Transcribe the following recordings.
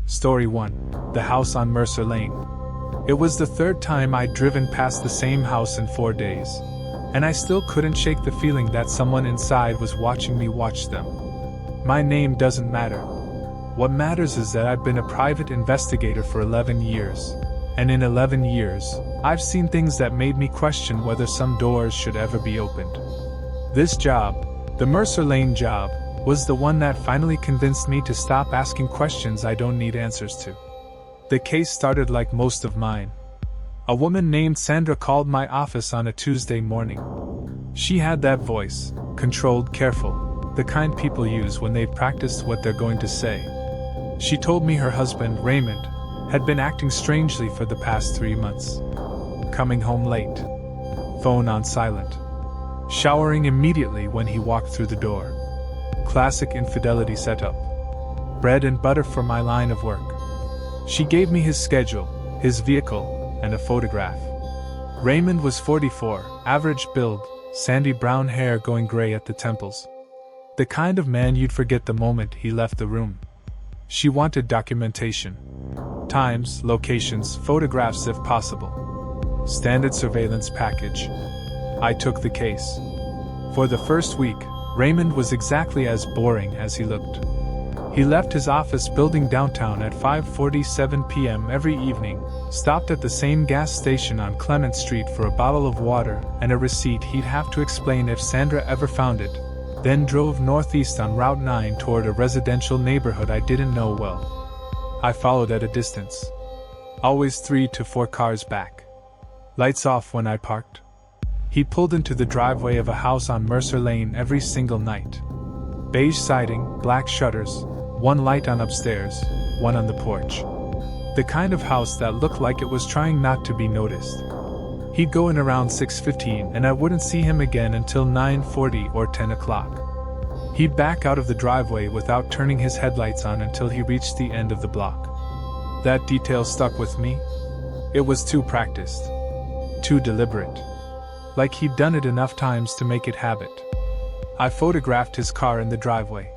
Story 1. The House on Mercer Lane. It was the third time I'd driven past the same house in 4 days, and I still couldn't shake the feeling that someone inside was watching me watch them. My name doesn't matter. What matters is that I've been a private investigator for 11 years, and in 11 years, I've seen things that made me question whether some doors should ever be opened. This job, the Mercer Lane job, was the one that finally convinced me to stop asking questions I don't need answers to. The case started like most of mine. A woman named Sandra called my office on a Tuesday morning. She had that voice, controlled, careful, the kind people use when they've practiced what they're going to say. She told me her husband, Raymond, had been acting strangely for the past 3 months. Coming home late. Phone on silent. Showering immediately when he walked through the door. Classic infidelity setup. Bread and butter for my line of work. She gave me his schedule, his vehicle, and a photograph. Raymond was 44, average build, sandy brown hair going gray at the temples. The kind of man you'd forget the moment he left the room. She wanted documentation. Times, locations, photographs if possible. Standard surveillance package. I took the case. For the first week, Raymond was exactly as boring as he looked. He left his office building downtown at 5:47 p.m. every evening, stopped at the same gas station on Clement Street for a bottle of water and a receipt he'd have to explain if Sandra ever found it, then drove northeast on Route 9 toward a residential neighborhood I didn't know well. I followed at a distance. Always 3 to 4 cars back. Lights off when I parked. He pulled into the driveway of a house on Mercer Lane every single night. Beige siding, black shutters, one light on upstairs, one on the porch. The kind of house that looked like it was trying not to be noticed. He'd go in around 6:15 and I wouldn't see him again until 9:40 or 10 o'clock. He'd back out of the driveway without turning his headlights on until he reached the end of the block. That detail stuck with me. It was too practiced. Too deliberate. Like he'd done it enough times to make it habit. I photographed his car in the driveway.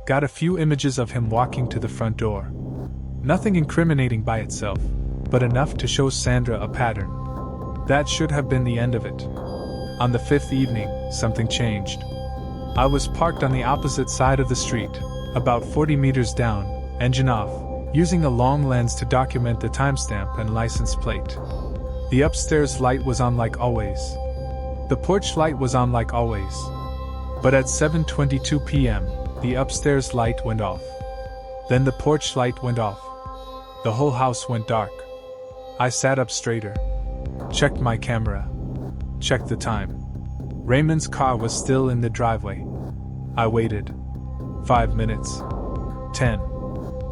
Got a few images of him walking to the front door. Nothing incriminating by itself, but enough to show Sandra a pattern. That should have been the end of it. On the 5th evening, something changed. I was parked on the opposite side of the street, about 40 meters down, engine off, using a long lens to document the timestamp and license plate. The upstairs light was on like always. The porch light was on like always. But at 7:22 p.m., the upstairs light went off. Then the porch light went off. The whole house went dark. I sat up straighter. Checked my camera. Checked the time. Raymond's car was still in the driveway. I waited. 5 minutes. 10.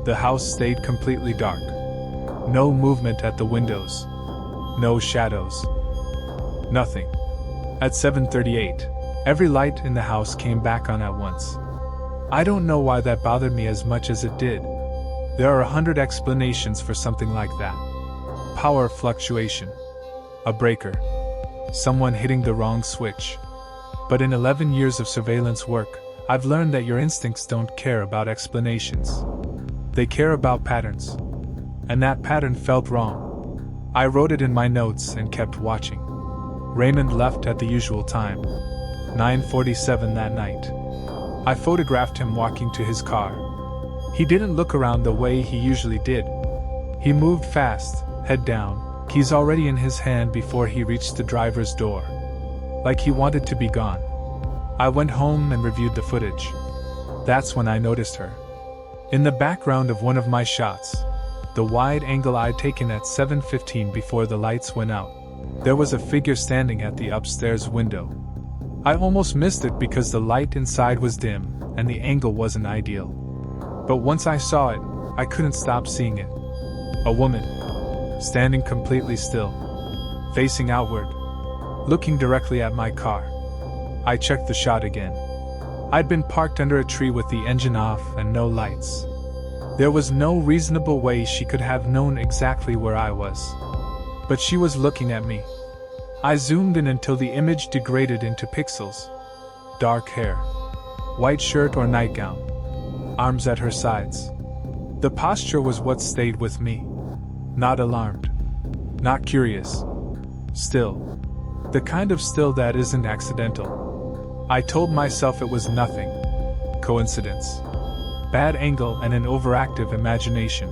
The house stayed completely dark. No movement at the windows. No shadows. Nothing. At 7:38, every light in the house came back on at once. I don't know why that bothered me as much as it did. There are 100 explanations for something like that. Power fluctuation. A breaker. Someone hitting the wrong switch. But in 11 years of surveillance work, I've learned that your instincts don't care about explanations. They care about patterns. And that pattern felt wrong. I wrote it in my notes and kept watching. Raymond left at the usual time. 9:47 that night. I photographed him walking to his car. He didn't look around the way he usually did. He moved fast, head down, keys already in his hand before he reached the driver's door. Like he wanted to be gone. I went home and reviewed the footage. That's when I noticed her. In the background of one of my shots, the wide angle I'd taken at 7:15 before the lights went out, there was a figure standing at the upstairs window. I almost missed it because the light inside was dim and the angle wasn't ideal. But once I saw it, I couldn't stop seeing it. A woman, standing completely still, facing outward, looking directly at my car. I checked the shot again. I'd been parked under a tree with the engine off and no lights. There was no reasonable way she could have known exactly where I was. But she was looking at me. I zoomed in until the image degraded into pixels. Dark hair. White shirt or nightgown. Arms at her sides. The posture was what stayed with me. Not alarmed. Not curious. Still. The kind of still that isn't accidental. I told myself it was nothing. Coincidence. Bad angle and an overactive imagination.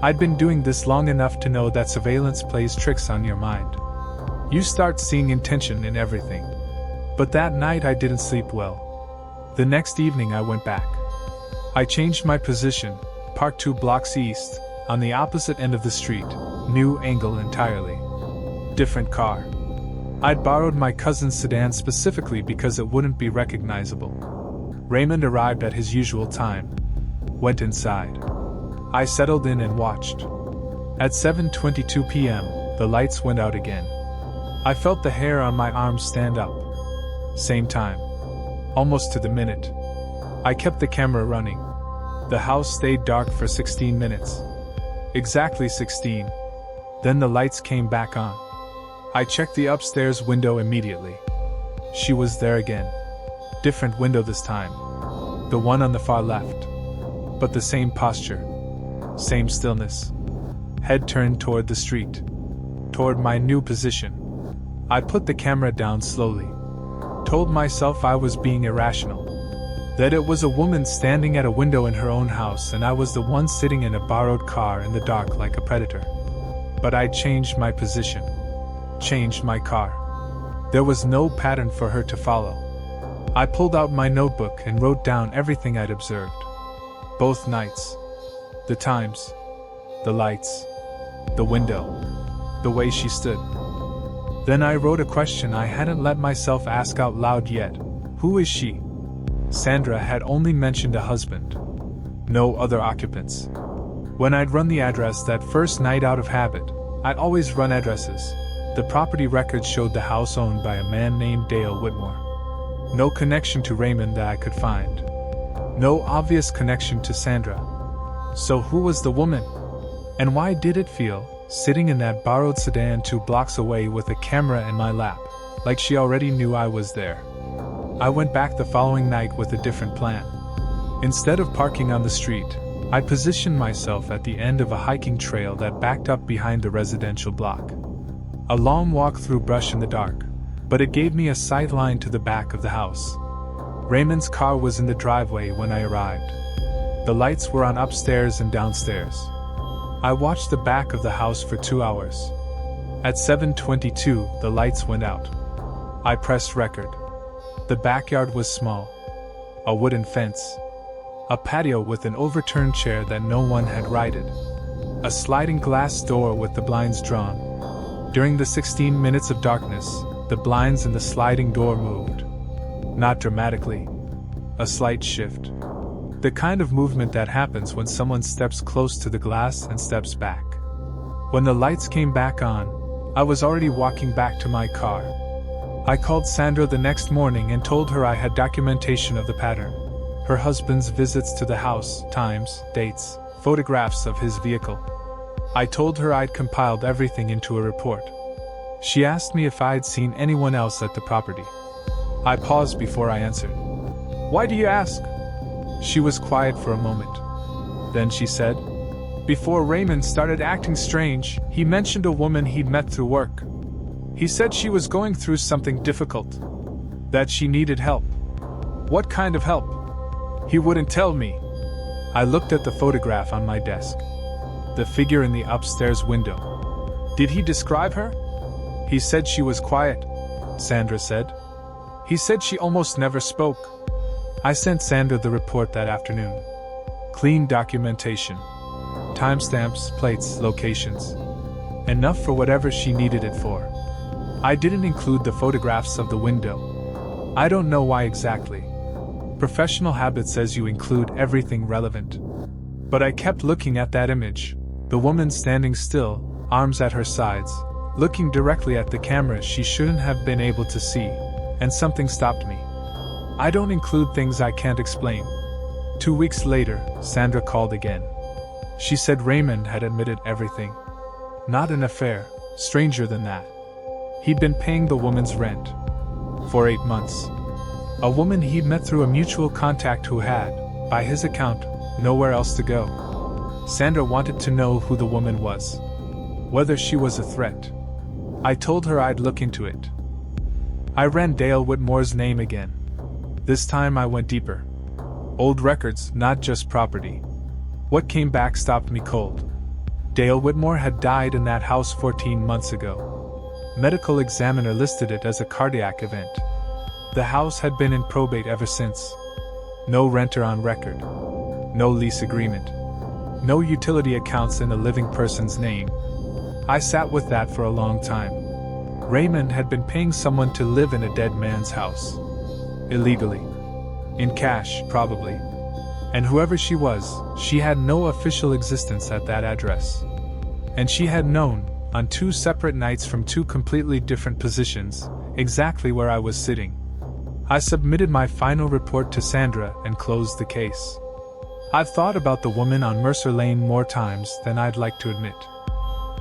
I'd been doing this long enough to know that surveillance plays tricks on your mind. You start seeing intention in everything. But that night I didn't sleep well. The next evening I went back. I changed my position, parked 2 blocks east, on the opposite end of the street, new angle entirely. Different car. I'd borrowed my cousin's sedan specifically because it wouldn't be recognizable. Raymond arrived at his usual time. Went inside. I settled in and watched. At 7:22 p.m., the lights went out again. I felt the hair on my arms stand up. Same time. Almost to the minute. I kept the camera running. The house stayed dark for 16 minutes. Exactly 16. Then the lights came back on. I checked the upstairs window immediately. She was there again. Different window this time. The one on the far left. But the same posture. Same stillness. Head turned toward the street. Toward my new position. I put the camera down slowly. Told myself I was being irrational. That it was a woman standing at a window in her own house and I was the one sitting in a borrowed car in the dark like a predator. But I'd changed my position. Changed my car. There was no pattern for her to follow. I pulled out my notebook and wrote down everything I'd observed. Both nights. The times. The lights. The window. The way she stood. Then I wrote a question I hadn't let myself ask out loud yet. Who is she? Sandra had only mentioned a husband. No other occupants. When I'd run the address that first night out of habit, I'd always run addresses. The property records showed the house owned by a man named Dale Whitmore. No connection to Raymond that I could find. No obvious connection to Sandra. So who was the woman? And why did it feel, sitting in that borrowed sedan 2 blocks away with a camera in my lap, like she already knew I was there? I went back the following night with a different plan. Instead of parking on the street, I positioned myself at the end of a hiking trail that backed up behind the residential block. A long walk through brush in the dark, but it gave me a sight line to the back of the house. Raymond's car was in the driveway when I arrived. The lights were on upstairs and downstairs. I watched the back of the house for 2 hours. At 7:22, the lights went out. I pressed record. The backyard was small. A wooden fence. A patio with an overturned chair that no one had righted. A sliding glass door with the blinds drawn. During the 16 minutes of darkness, the blinds and the sliding door moved. Not dramatically. A slight shift. The kind of movement that happens when someone steps close to the glass and steps back. When the lights came back on, I was already walking back to my car. I called Sandra the next morning and told her I had documentation of the pattern. Her husband's visits to the house, times, dates, photographs of his vehicle. I told her I'd compiled everything into a report. She asked me if I'd seen anyone else at the property. I paused before I answered. "Why do you ask?" She was quiet for a moment. Then she said, "Before Raymond started acting strange, he mentioned a woman he'd met through work. He said she was going through something difficult. That she needed help." "What kind of help?" "He wouldn't tell me." I looked at the photograph on my desk. The figure in the upstairs window. "Did he describe her?" "He said she was quiet," Sandra said. "He said she almost never spoke." I sent Sandra the report that afternoon. Clean documentation. Timestamps, plates, locations. Enough for whatever she needed it for. I didn't include the photographs of the window. I don't know why exactly. Professional habit says you include everything relevant. But I kept looking at that image. The woman standing still, arms at her sides, looking directly at the camera she shouldn't have been able to see, and something stopped me. I don't include things I can't explain. 2 weeks later, Sandra called again. She said Raymond had admitted everything. Not an affair, stranger than that. He'd been paying the woman's rent. For 8 months. A woman he'd met through a mutual contact who had, by his account, nowhere else to go. Sandra wanted to know who the woman was. Whether she was a threat. I told her I'd look into it. I ran Dale Whitmore's name again. This time I went deeper. Old records, not just property. What came back stopped me cold. Dale Whitmore had died in that house 14 months ago. Medical examiner listed it as a cardiac event. The house had been in probate ever since. No renter on record. No lease agreement. No utility accounts in a living person's name. I sat with that for a long time. Raymond had been paying someone to live in a dead man's house. Illegally. In cash, probably. And whoever she was, she had no official existence at that address. And she had known, on 2 separate nights from 2 completely different positions, exactly where I was sitting. I submitted my final report to Sandra and closed the case. I've thought about the woman on Mercer Lane more times than I'd like to admit.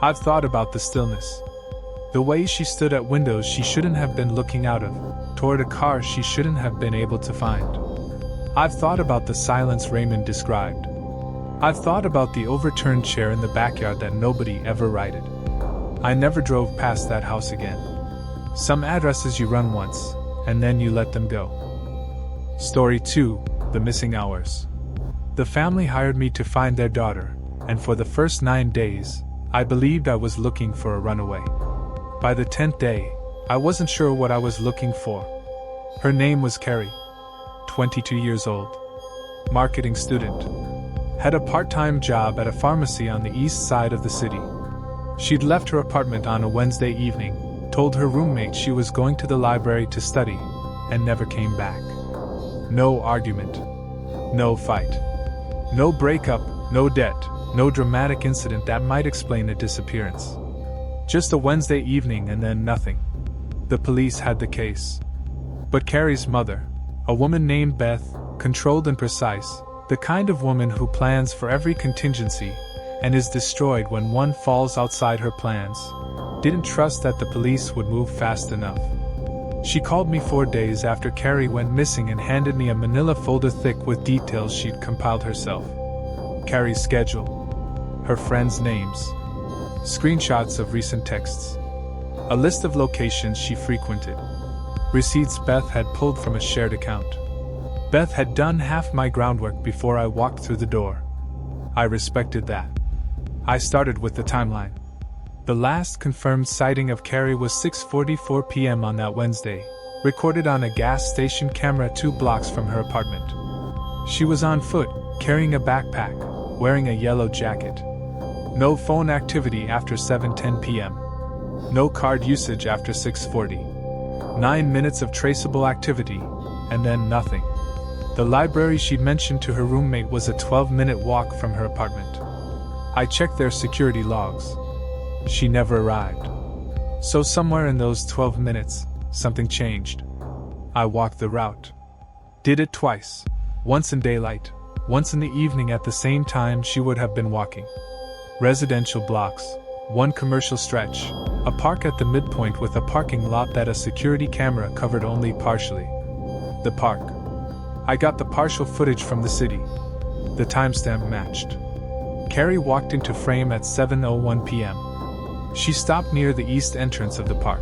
I've thought about the stillness. The way she stood at windows she shouldn't have been looking out of, toward a car she shouldn't have been able to find. I've thought about the silence Raymond described. I've thought about the overturned chair in the backyard that nobody ever righted. I never drove past that house again. Some addresses you run once, and then you let them go. Story 2: The Missing Hours. The family hired me to find their daughter, and for the first 9 days, I believed I was looking for a runaway. By the 10th day, I wasn't sure what I was looking for. Her name was Carrie. 22 years old. Marketing student. Had a part-time job at a pharmacy on the east side of the city. She'd left her apartment on a Wednesday evening, told her roommate she was going to the library to study, and never came back. No argument. No fight. No breakup, no debt, no dramatic incident that might explain a disappearance. Just a Wednesday evening and then nothing. The police had the case. But Carrie's mother, a woman named Beth, controlled and precise, the kind of woman who plans for every contingency and is destroyed when one falls outside her plans, didn't trust that the police would move fast enough. She called me 4 days after Carrie went missing and handed me a manila folder thick with details she'd compiled herself. Carrie's schedule. Her friends' names. Screenshots of recent texts. A list of locations she frequented. Receipts Beth had pulled from a shared account. Beth had done half my groundwork before I walked through the door. I respected that. I started with the timeline. The last confirmed sighting of Carrie was 6:44 p.m. on that Wednesday, recorded on a gas station camera 2 blocks from her apartment. She was on foot, carrying a backpack, wearing a yellow jacket. No phone activity after 7:10 p.m. No card usage after 6:40. 9 minutes of traceable activity, and then nothing. The library she'd mentioned to her roommate was a 12-minute walk from her apartment. I checked their security logs. She never arrived. So somewhere in those 12 minutes, something changed. I walked the route. Did it twice. Once in daylight, once in the evening at the same time she would have been walking. Residential blocks, 1 commercial stretch, a park at the midpoint with a parking lot that a security camera covered only partially. The park. I got the partial footage from the city. The timestamp matched. Carrie walked into frame at 7:01 p.m. She stopped near the east entrance of the park.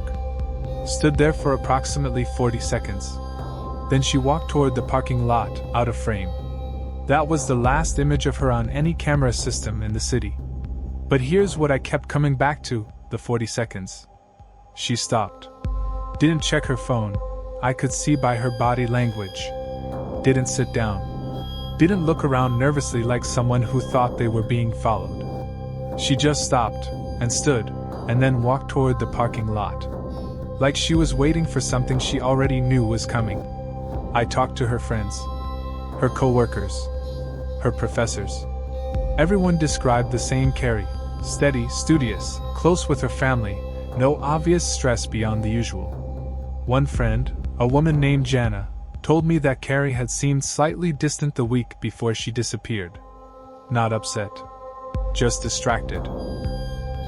Stood there for approximately 40 seconds. Then she walked toward the parking lot, out of frame. That was the last image of her on any camera system in the city. But here's what I kept coming back to, the 40 seconds. She stopped. Didn't check her phone, I could see by her body language. Didn't sit down. Didn't look around nervously like someone who thought they were being followed. She just stopped, and stood, and then walked toward the parking lot. Like she was waiting for something she already knew was coming. I talked to her friends. Her co-workers. Her professors. Everyone described the same Carrie. Steady, studious, close with her family, no obvious stress beyond the usual. One friend, a woman named Jana, told me that Carrie had seemed slightly distant the week before she disappeared. Not upset. Just distracted.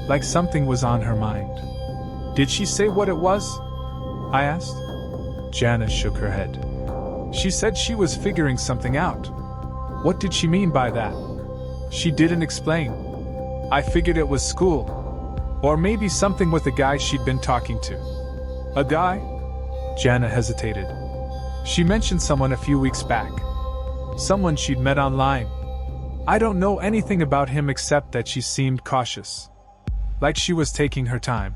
Like something was on her mind. Did she say what it was? I asked. Jana shook her head. She said she was figuring something out. What did she mean by that? She didn't explain. I figured it was school. Or maybe something with a guy she'd been talking to. A guy? Jana hesitated. She mentioned someone a few weeks back. Someone she'd met online. I don't know anything about him except that she seemed cautious. Like she was taking her time.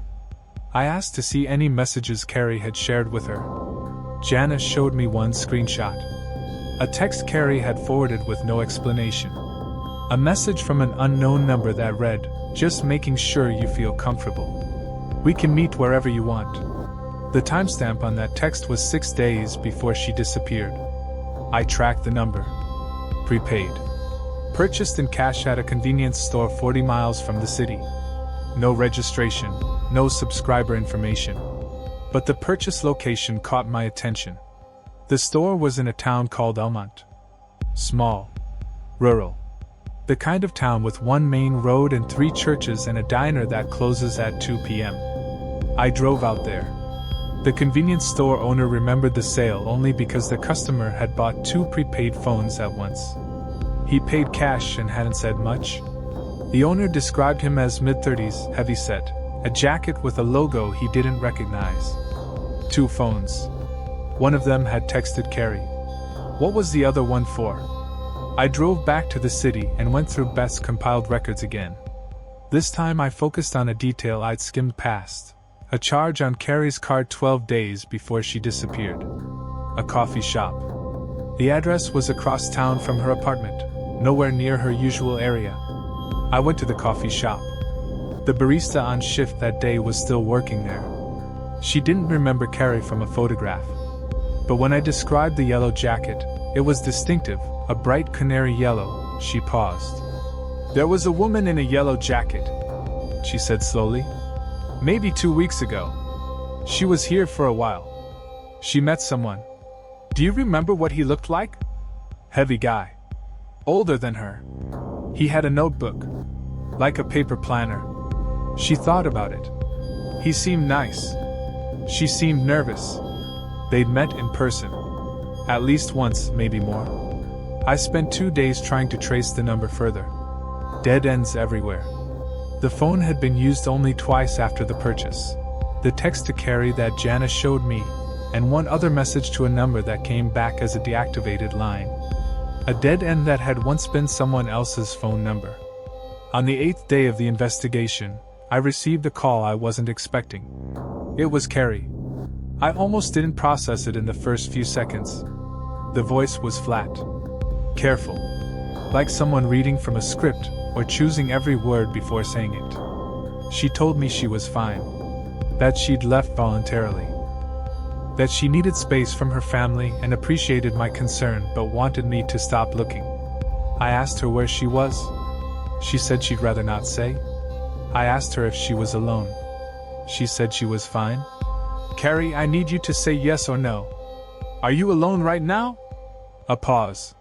I asked to see any messages Carrie had shared with her. Jana showed me one screenshot. A text Carrie had forwarded with no explanation. A message from an unknown number that read, "Just making sure you feel comfortable. We can meet wherever you want." The timestamp on that text was 6 days before she disappeared. I tracked the number. Prepaid. Purchased in cash at a convenience store 40 miles from the city. No registration, no subscriber information. But the purchase location caught my attention. The store was in a town called Elmont. Small. Rural. The kind of town with one main road and 3 churches and a diner that closes at 2 p.m. I drove out there. The convenience store owner remembered the sale only because the customer had bought 2 prepaid phones at once. He paid cash and hadn't said much. The owner described him as mid-30s, heavy-set, a jacket with a logo he didn't recognize. 2 phones. One of them had texted Carrie. What was the other one for? I drove back to the city and went through Beth's compiled records again. This time I focused on a detail I'd skimmed past. A charge on Carrie's card 12 days before she disappeared. A coffee shop. The address was across town from her apartment, nowhere near her usual area. I went to the coffee shop. The barista on shift that day was still working there. She didn't remember Carrie from a photograph. But when I described the yellow jacket, it was distinctive, a bright canary yellow. She paused. There was a woman in a yellow jacket, she said slowly. Maybe 2 weeks ago. She was here for a while. She met someone. Do you remember what he looked like? Heavy guy. Older than her. He had a notebook. Like a paper planner. She thought about it. He seemed nice. She seemed nervous. They'd met in person. At least once, maybe more. I spent 2 days trying to trace the number further. Dead ends everywhere. The phone had been used only twice after the purchase. The text to Carrie that Jana showed me, and one other message to a number that came back as a deactivated line. A dead end that had once been someone else's phone number. On the 8th day of the investigation, I received a call I wasn't expecting. It was Carrie. I almost didn't process it in the first few seconds. The voice was flat. Careful. Like someone reading from a script, or choosing every word before saying it. She told me she was fine. That she'd left voluntarily. That she needed space from her family and appreciated my concern but wanted me to stop looking. I asked her where she was. She said she'd rather not say. I asked her if she was alone. She said she was fine. Carrie, I need you to say yes or no. Are you alone right now? A pause.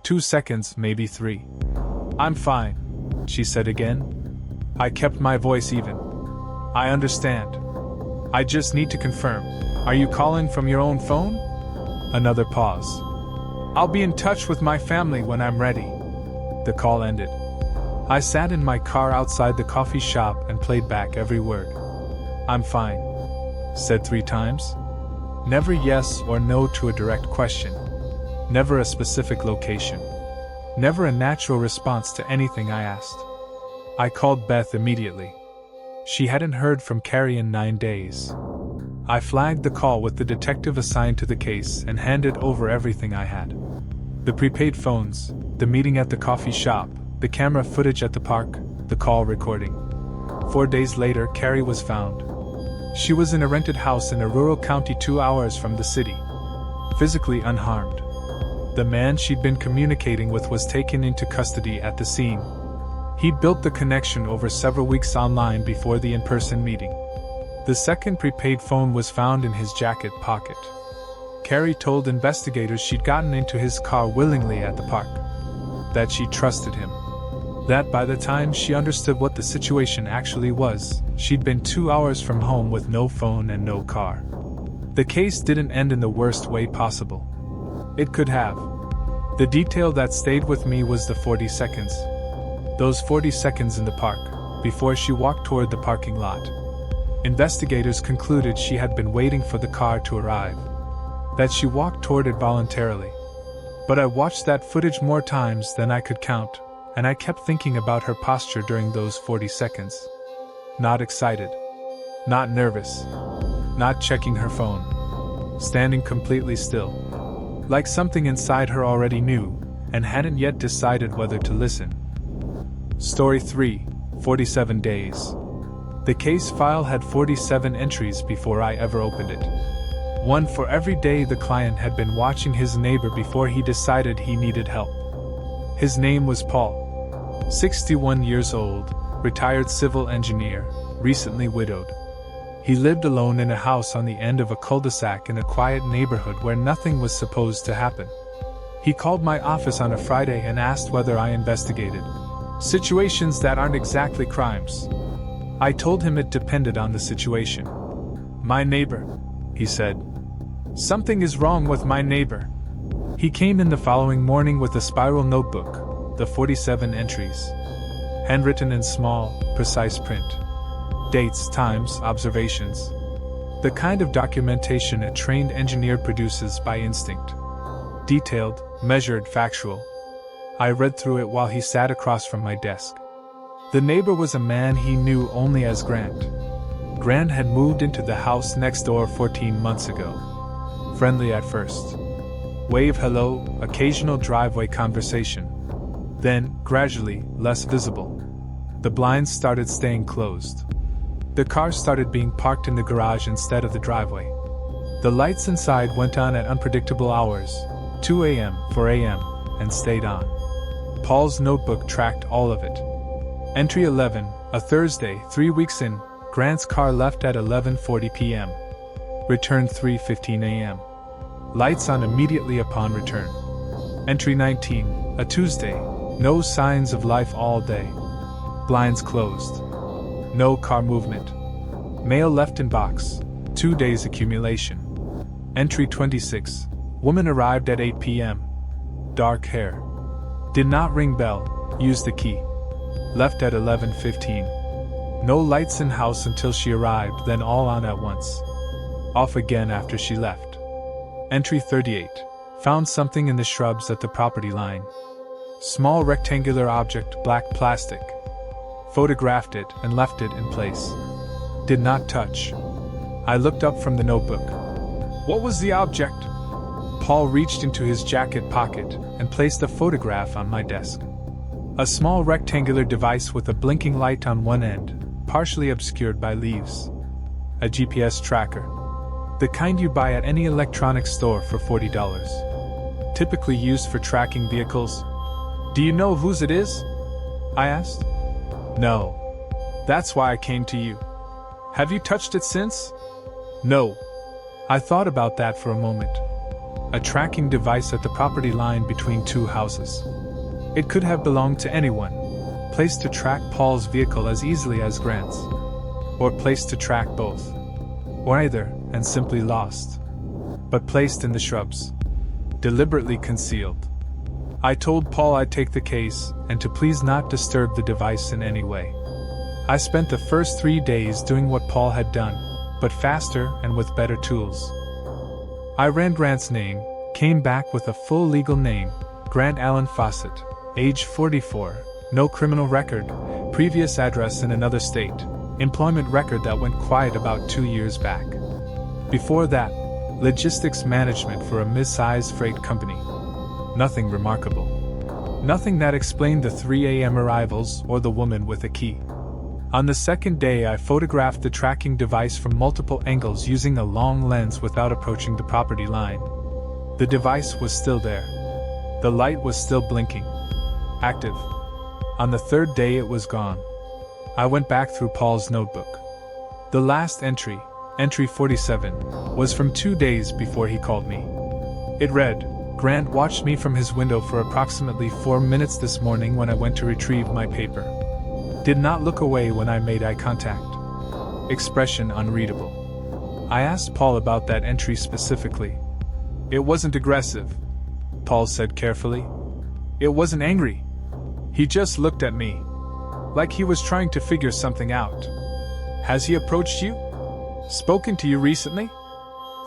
2 seconds, maybe 3. I'm fine, she said again. I kept my voice even. I understand. I just need to confirm. Are you calling from your own phone? Another pause. I'll be in touch with my family when I'm ready. The call ended. I sat in my car outside the coffee shop and played back every word. I'm fine. Said 3 times. Never yes or no to a direct question. Never a specific location. Never a natural response to anything I asked. I called Beth immediately. She hadn't heard from Carrie in 9 days. I flagged the call with the detective assigned to the case and handed over everything I had. The prepaid phones, the meeting at the coffee shop, the camera footage at the park, the call recording. 4 days later, Carrie was found. She was in a rented house in a rural county 2 hours from the city. Physically unharmed. The man she'd been communicating with was taken into custody at the scene. He'd built the connection over several weeks online before the in-person meeting. The second prepaid phone was found in his jacket pocket. Carrie told investigators she'd gotten into his car willingly at the park. That she trusted him. That by the time she understood what the situation actually was, she'd been 2 hours from home with no phone and no car. The case didn't end in the worst way possible. It could have. The detail that stayed with me was the 40 seconds. Those 40 seconds in the park, before she walked toward the parking lot. Investigators concluded she had been waiting for the car to arrive, that she walked toward it voluntarily. But I watched that footage more times than I could count, and I kept thinking about her posture during those 40 seconds. Not excited. Not nervous. Not checking her phone. Standing completely still. Like something inside her already knew, and hadn't yet decided whether to listen. Story 3, 47 Days. The case file had 47 entries before I ever opened it. One for every day the client had been watching his neighbor before he decided he needed help. His name was Paul. 61 years old, retired civil engineer, recently widowed. He lived alone in a house on the end of a cul-de-sac in a quiet neighborhood where nothing was supposed to happen. He called my office on a Friday and asked whether I investigated situations that aren't exactly crimes. I told him it depended on the situation. My neighbor, he said. Something is wrong with my neighbor. He came in the following morning with a spiral notebook, the 47 entries. Handwritten in small, precise print. Dates, times, observations. The kind of documentation a trained engineer produces by instinct. Detailed, measured, factual. I read through it while he sat across from my desk. The neighbor was a man he knew only as Grant. Grant had moved into the house next door 14 months ago. Friendly at first. Wave hello, occasional driveway conversation. Then, gradually, less visible. The blinds started staying closed. The car started being parked in the garage instead of the driveway. The lights inside went on at unpredictable hours, 2 a.m., 4 a.m., and stayed on. Paul's notebook tracked all of it. Entry 11, a Thursday, 3 weeks in, Grant's car left at 11:40 p.m. Returned 3:15 a.m. Lights on immediately upon return. Entry 19, a Tuesday, no signs of life all day. Blinds closed. No car movement. Mail left in box, 2 days accumulation. Entry 26, woman arrived at 8 p.m. Dark hair. Did not ring bell, used the key. Left at 11:15. No lights in house until she arrived, then all on at once. Off again after she left. Entry 38. Found something in the shrubs at the property line. Small rectangular object, black plastic. Photographed it and left it in place. Did not touch. I looked up from the notebook. What was the object? Paul reached into his jacket pocket and placed a photograph on my desk. A small rectangular device with a blinking light on one end, partially obscured by leaves. A GPS tracker. The kind you buy at any electronics store for $40. Typically used for tracking vehicles. Do you know whose it is? I asked. No. That's why I came to you. Have you touched it since? No. I thought about that for a moment. A tracking device at the property line between two houses. It could have belonged to anyone, placed to track Paul's vehicle as easily as Grant's, or placed to track both, or either, and simply lost, but placed in the shrubs, deliberately concealed. I told Paul I'd take the case, and to please not disturb the device in any way. I spent the first 3 days doing what Paul had done, but faster and with better tools. I ran Grant's name, came back with a full legal name, Grant Allen Fawcett, age 44, no criminal record, previous address in another state, employment record that went quiet about 2 years back. Before that, logistics management for a mid-sized freight company. Nothing remarkable. Nothing that explained the 3 a.m. arrivals or the woman with a key. On the second day, I photographed the tracking device from multiple angles using a long lens without approaching the property line. The device was still there. The light was still blinking. Active. On the third day, it was gone. I went back through Paul's notebook. The last entry, entry 47, was from 2 days before he called me. It read, Grant watched me from his window for approximately 4 minutes this morning when I went to retrieve my paper. Did not look away when I made eye contact. Expression unreadable. I asked Paul about that entry specifically. It wasn't aggressive, Paul said carefully. It wasn't angry. He just looked at me. like he was trying to figure something out. Has he approached you? Spoken to you recently?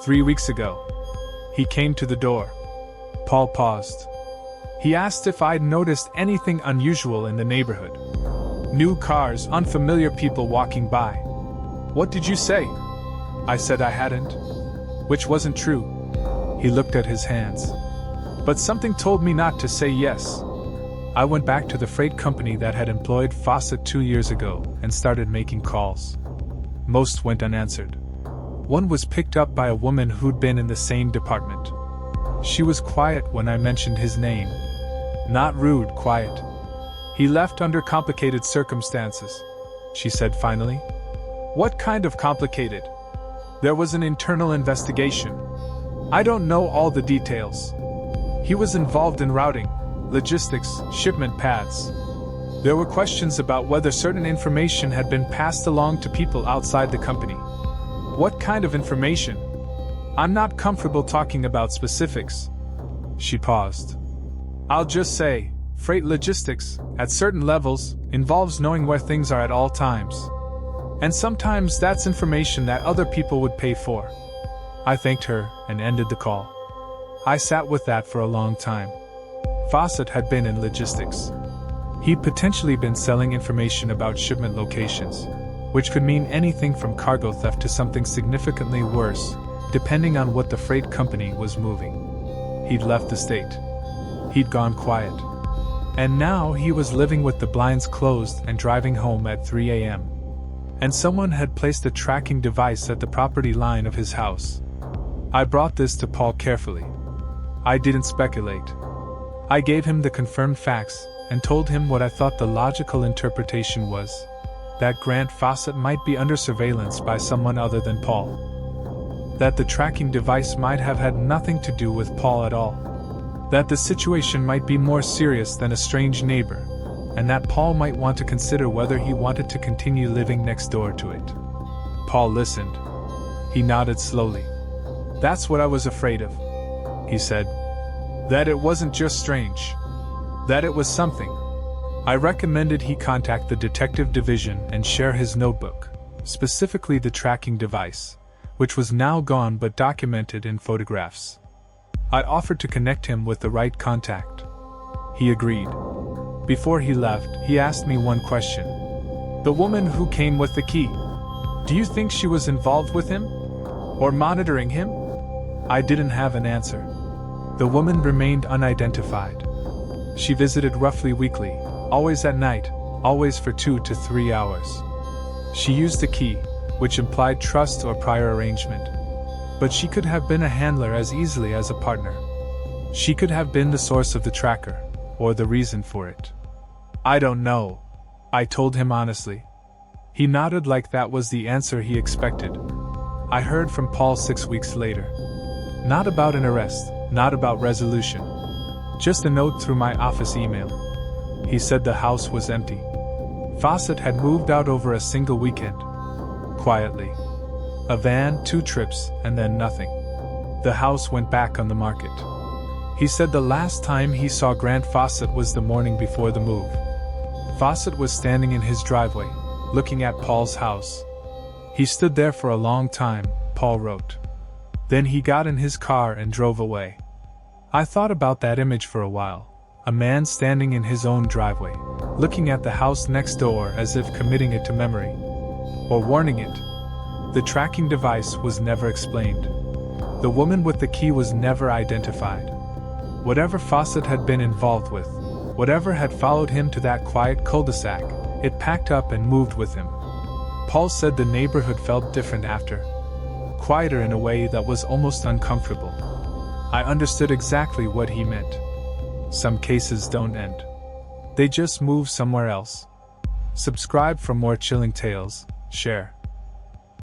3 weeks ago. He came to the door. Paul paused. He asked if I'd noticed anything unusual in the neighborhood. New cars, unfamiliar people walking by. What did you say? I said I hadn't. Which wasn't true. He looked at his hands. But something told me not to say yes. I went back to the freight company that had employed Fawcett 2 years ago and started making calls. Most went unanswered. One was picked up by a woman who'd been in the same department. She was quiet when I mentioned his name. Not rude, quiet. He left under complicated circumstances, she said finally. What kind of complicated? There was an internal investigation. I don't know all the details. He was involved in routing, logistics, shipment paths. There were questions about whether certain information had been passed along to people outside the company. What kind of information? I'm not comfortable talking about specifics. She paused. I'll just say, freight logistics, at certain levels, involves knowing where things are at all times. And sometimes that's information that other people would pay for. I thanked her and ended the call. I sat with that for a long time. Fawcett had been in logistics. He'd potentially been selling information about shipment locations, which could mean anything from cargo theft to something significantly worse, depending on what the freight company was moving. He'd left the state. He'd gone quiet. And now he was living with the blinds closed and driving home at 3 a.m. And someone had placed a tracking device at the property line of his house. I brought this to Paul carefully. I didn't speculate. I gave him the confirmed facts and told him what I thought the logical interpretation was, that Grant Fawcett might be under surveillance by someone other than Paul. That the tracking device might have had nothing to do with Paul at all. That the situation might be more serious than a strange neighbor, and that Paul might want to consider whether he wanted to continue living next door to it. Paul listened. He nodded slowly. That's what I was afraid of, he said. That it wasn't just strange. That it was something. I recommended he contact the detective division and share his notebook, specifically the tracking device, which was now gone but documented in photographs. I offered to connect him with the right contact. He agreed. Before he left, he asked me one question. The woman who came with the key, do you think she was involved with him? Or monitoring him? I didn't have an answer. The woman remained unidentified. She visited roughly weekly, always at night, always for 2 to 3 hours. She used the key, which implied trust or prior arrangement. But she could have been a handler as easily as a partner. She could have been the source of the tracker, or the reason for it. I don't know, I told him honestly. He nodded like that was the answer he expected. I heard from Paul 6 weeks later. Not about an arrest, not about resolution. Just a note through my office email. He said the house was empty. Fawcett had moved out over a single weekend. Quietly. A van, 2 trips, and then nothing. The house went back on the market. He said the last time he saw Grant Fawcett was the morning before the move. Fawcett was standing in his driveway, looking at Paul's house. He stood there for a long time, Paul wrote. Then he got in his car and drove away. I thought about that image for a while. A man standing in his own driveway, looking at the house next door as if committing it to memory. Or warning it. The tracking device was never explained. The woman with the key was never identified. Whatever Fawcett had been involved with, whatever had followed him to that quiet cul-de-sac, it packed up and moved with him. Paul said the neighborhood felt different after. Quieter in a way that was almost uncomfortable. I understood exactly what he meant. Some cases don't end. They just move somewhere else. Subscribe for more chilling tales. Share.